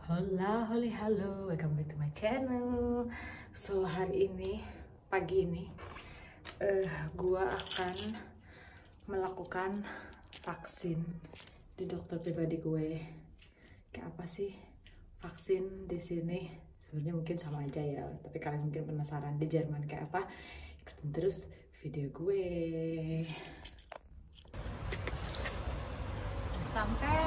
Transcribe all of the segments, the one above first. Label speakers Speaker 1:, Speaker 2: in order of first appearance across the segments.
Speaker 1: Hola, holi, halo, welcome back to my channel. So hari ini, pagi ini, gua akan melakukan vaksin di dokter pribadi gue. Kayak apa sih vaksin di sini? Sebenarnya mungkin sama aja ya, tapi kalian mungkin penasaran di Jerman kayak apa? Ikutin terus video gue. Sampai.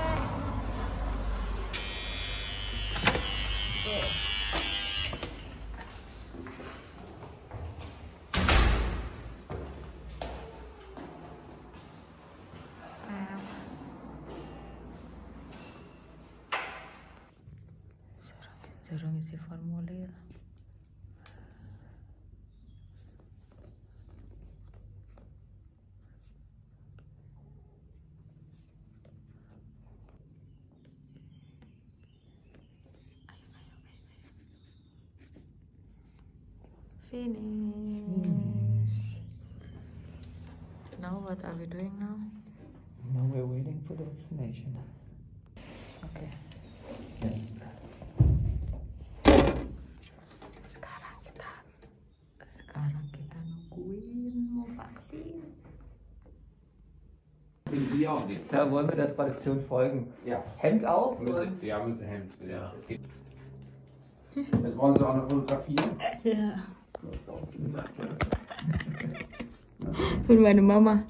Speaker 1: Suruh ngisi formulir. Finish. Now what are we doing now?
Speaker 2: Now we're waiting for the vaccination.
Speaker 1: Okay. Sekarang kita nungguin mau vaksin.
Speaker 3: Wir auch nicht.
Speaker 2: Da wollen wir der Tradition folgen.
Speaker 3: Ja.
Speaker 2: Hemd auf
Speaker 3: Müssen,
Speaker 2: und
Speaker 3: ja, müssen Hemd. Ja, es geht. Jetzt wollen Sie auch noch fotografieren?
Speaker 1: Ja. Für meine Mama.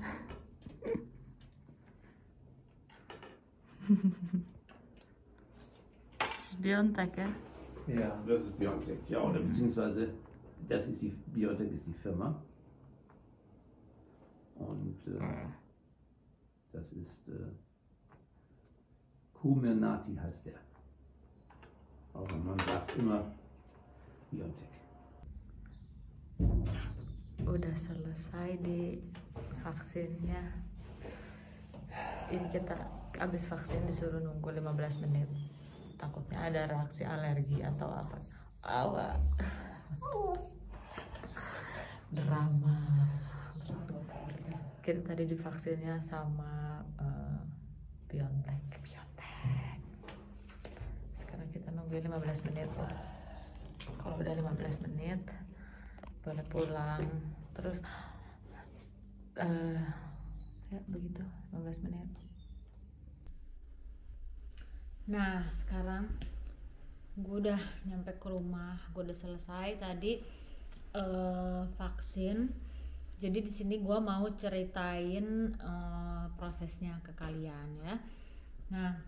Speaker 1: Das ist BioNTech, ja?
Speaker 2: ja.
Speaker 3: Das ist BioNTech, ja, oder beziehungsweise das ist die BioNTech ist die Firma. Und das ist Comirnaty heißt der. Aber man sagt immer BioNTech.
Speaker 1: Udah selesai di vaksinnya. Ini kita habis vaksin disuruh nunggu 15 menit. Takutnya ada reaksi alergi atau apa. Awak. Drama. Kita tadi divaksinnya sama BioNTech. Sekarang kita nungguin 15 menit. Kalau udah 15 menit boleh pulang. Terus ya begitu 15 menit. Nah sekarang gue udah nyampe ke rumah, gue udah selesai tadi vaksin. Jadi di sini gue mau ceritain prosesnya ke kalian ya. Nah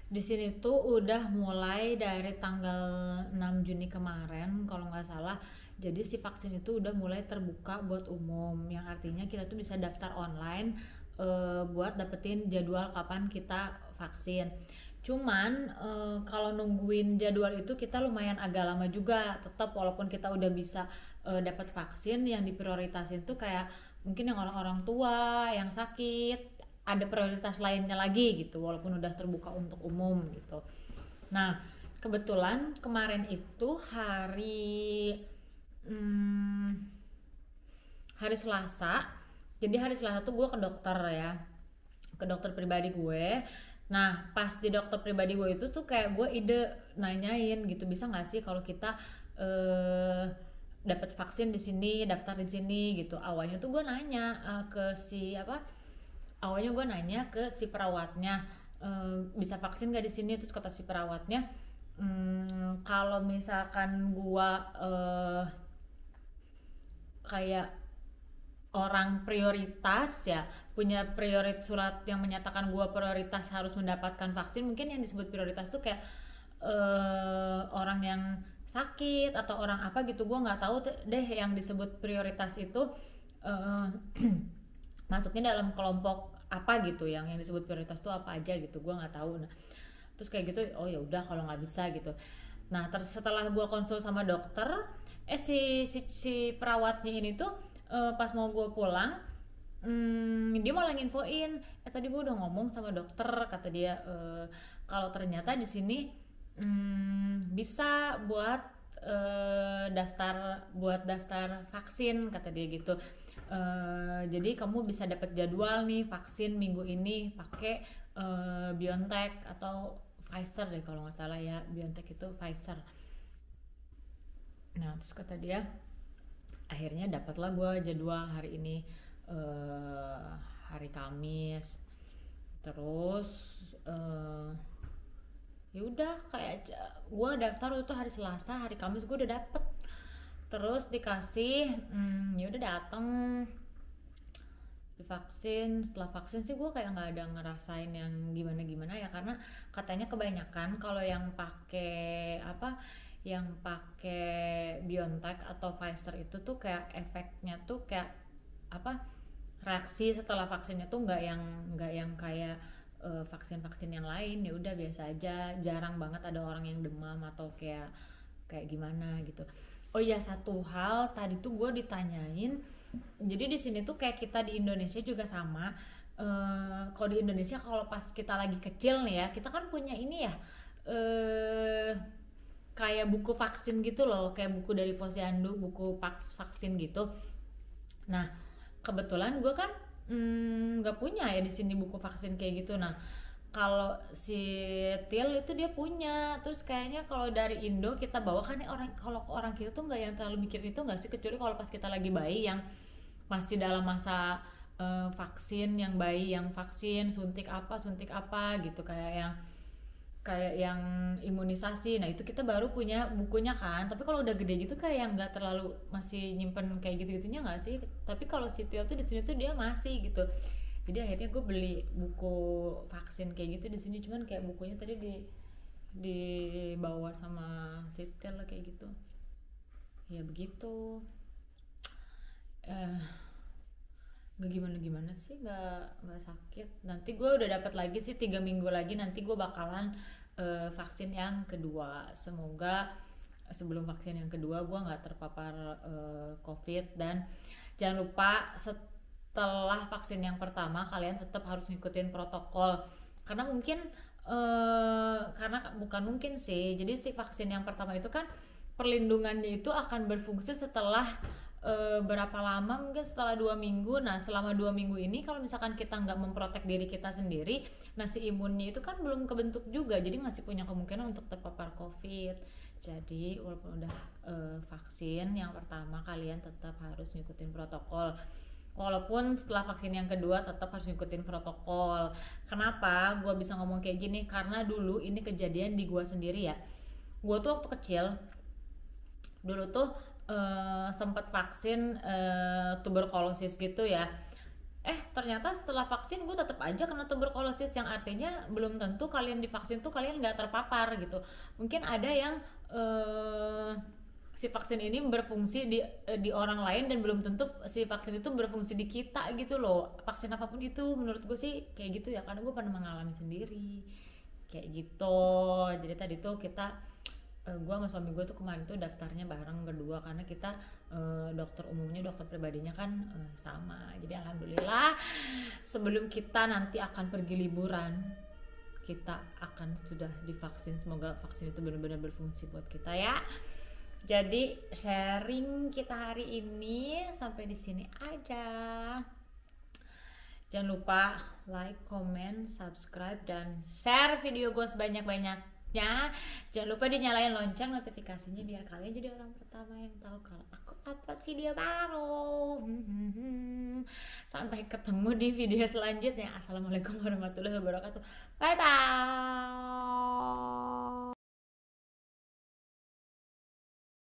Speaker 1: di sini tuh udah mulai dari tanggal 6 Juni kemarin kalau nggak salah. Jadi si vaksin itu udah mulai terbuka buat umum, yang artinya kita tuh bisa daftar online buat dapetin jadwal kapan kita vaksin. Cuman kalau nungguin jadwal itu kita lumayan agak lama juga. Tetap walaupun kita udah bisa dapat vaksin, yang diprioritasin tuh kayak mungkin yang orang-orang tua, yang sakit, ada prioritas lainnya lagi gitu, walaupun udah terbuka untuk umum gitu. Nah kebetulan kemarin itu hari Selasa. Jadi hari Selasa tuh gue ke dokter ya, ke dokter pribadi gue. Nah pas di dokter pribadi gue itu tuh kayak gue nanyain gitu, bisa nggak sih kalau kita dapat vaksin di sini, daftar di sini gitu. Awalnya tuh gue nanya ke si perawatnya, bisa vaksin nggak di sini. Terus kata si perawatnya, kalau misalkan gue kayak orang prioritas ya, punya surat yang menyatakan gue prioritas harus mendapatkan vaksin. Mungkin yang disebut prioritas tuh kayak orang yang sakit atau orang apa gitu, gue nggak tahu deh yang disebut prioritas itu masuknya dalam kelompok apa gitu, yang disebut prioritas tuh apa aja gitu, gue nggak tahu. Nah terus kayak gitu, oh ya udah kalau nggak bisa gitu. Nah setelah gue konsul sama dokter, si perawatnya ini tuh pas mau gue pulang, dia malah nginfoin, tadi gue udah ngomong sama dokter, kata dia kalau ternyata di sini bisa buat daftar vaksin, kata dia gitu. Jadi kamu bisa dapat jadwal nih vaksin minggu ini pakai BioNTech atau Pfizer deh kalau nggak salah ya, BioNTech itu Pfizer. Nah terus kata dia, akhirnya dapatlah gue jadwal hari ini, hari Kamis. Terus ya udah kayak gue daftar itu hari Selasa, hari Kamis gue udah dapet. Terus dikasih, ya udah dateng divaksin. Setelah vaksin sih gue kayak nggak ada ngerasain yang gimana ya, karena katanya kebanyakan kalau yang pakai BioNTech atau Pfizer itu tuh kayak efeknya tuh kayak reaksi setelah vaksinnya tuh nggak yang kayak vaksin yang lain. Ya udah biasa aja, jarang banget ada orang yang demam atau kayak gimana gitu. Oh iya, satu hal tadi tuh gue ditanyain, jadi di sini tuh kayak kita di Indonesia juga sama. Kalau di Indonesia kalau pas kita lagi kecil nih ya, kita kan punya ini ya, kayak buku vaksin gitu loh, kayak buku dari Posyandu, buku vaksin gitu. Nah kebetulan gue kan nggak punya ya di sini buku vaksin kayak gitu. Nah kalau si Til itu dia punya. Terus kayaknya kalau dari Indo kita bawa kan, kalau orang kita tuh nggak yang terlalu mikir itu nggak sih, kecuali kalau pas kita lagi bayi yang masih dalam masa vaksin, yang bayi yang vaksin suntik apa gitu, kayak yang imunisasi. Nah itu kita baru punya bukunya kan. Tapi kalau udah gede gitu kayak yang nggak terlalu masih nyimpen kayak gitu-gitunya nggak sih. Tapi kalau si Til tuh di sini tuh dia masih gitu. Jadi akhirnya gue beli buku vaksin kayak gitu di sini. Cuman kayak bukunya tadi dibawa sama si Til kayak gitu. Ya begitu. Nggak gimana sih, nggak sakit. Nanti gue udah dapat lagi sih 3 minggu lagi, nanti gue bakalan vaksin yang kedua. Semoga sebelum vaksin yang kedua gue nggak terpapar COVID. Dan jangan lupa setelah vaksin yang pertama kalian tetap harus ngikutin protokol, karena bukan mungkin sih. Jadi si vaksin yang pertama itu kan perlindungannya itu akan berfungsi setelah berapa lama, mungkin setelah 2 minggu. Nah selama 2 minggu ini kalau misalkan kita nggak memprotek diri kita sendiri, nah si imunnya itu kan belum kebentuk juga, jadi masih punya kemungkinan untuk terpapar COVID. Jadi walaupun udah vaksin yang pertama, kalian tetap harus ngikutin protokol. Walaupun setelah vaksin yang kedua tetap harus ngikutin protokol. Kenapa gue bisa ngomong kayak gini? Karena dulu ini kejadian di gue sendiri ya. Gue tuh waktu kecil dulu tuh sempat vaksin tuberkulosis gitu ya. Ternyata setelah vaksin gue tetap aja kena tuberkulosis, yang artinya belum tentu kalian divaksin tuh kalian nggak terpapar gitu. Mungkin ada yang si vaksin ini berfungsi di orang lain dan belum tentu si vaksin itu berfungsi di kita gitu loh. Vaksin apapun itu menurut gue sih kayak gitu ya, karena gue pernah mengalami sendiri kayak gitu. Jadi tadi tuh gue sama suami gue tuh kemarin tuh daftarnya bareng berdua, karena kita dokter pribadinya kan sama. Jadi alhamdulillah sebelum kita nanti akan pergi liburan, kita akan sudah divaksin. Semoga vaksin itu benar-benar berfungsi buat kita ya. Jadi sharing kita hari ini sampai di sini aja. Jangan lupa like, comment, subscribe, dan share video gue sebanyak-banyaknya. Jangan lupa dinyalain lonceng notifikasinya biar kalian jadi orang pertama yang tahu kalau aku upload video baru. Sampai ketemu di video selanjutnya. Assalamualaikum warahmatullahi wabarakatuh. Bye bye.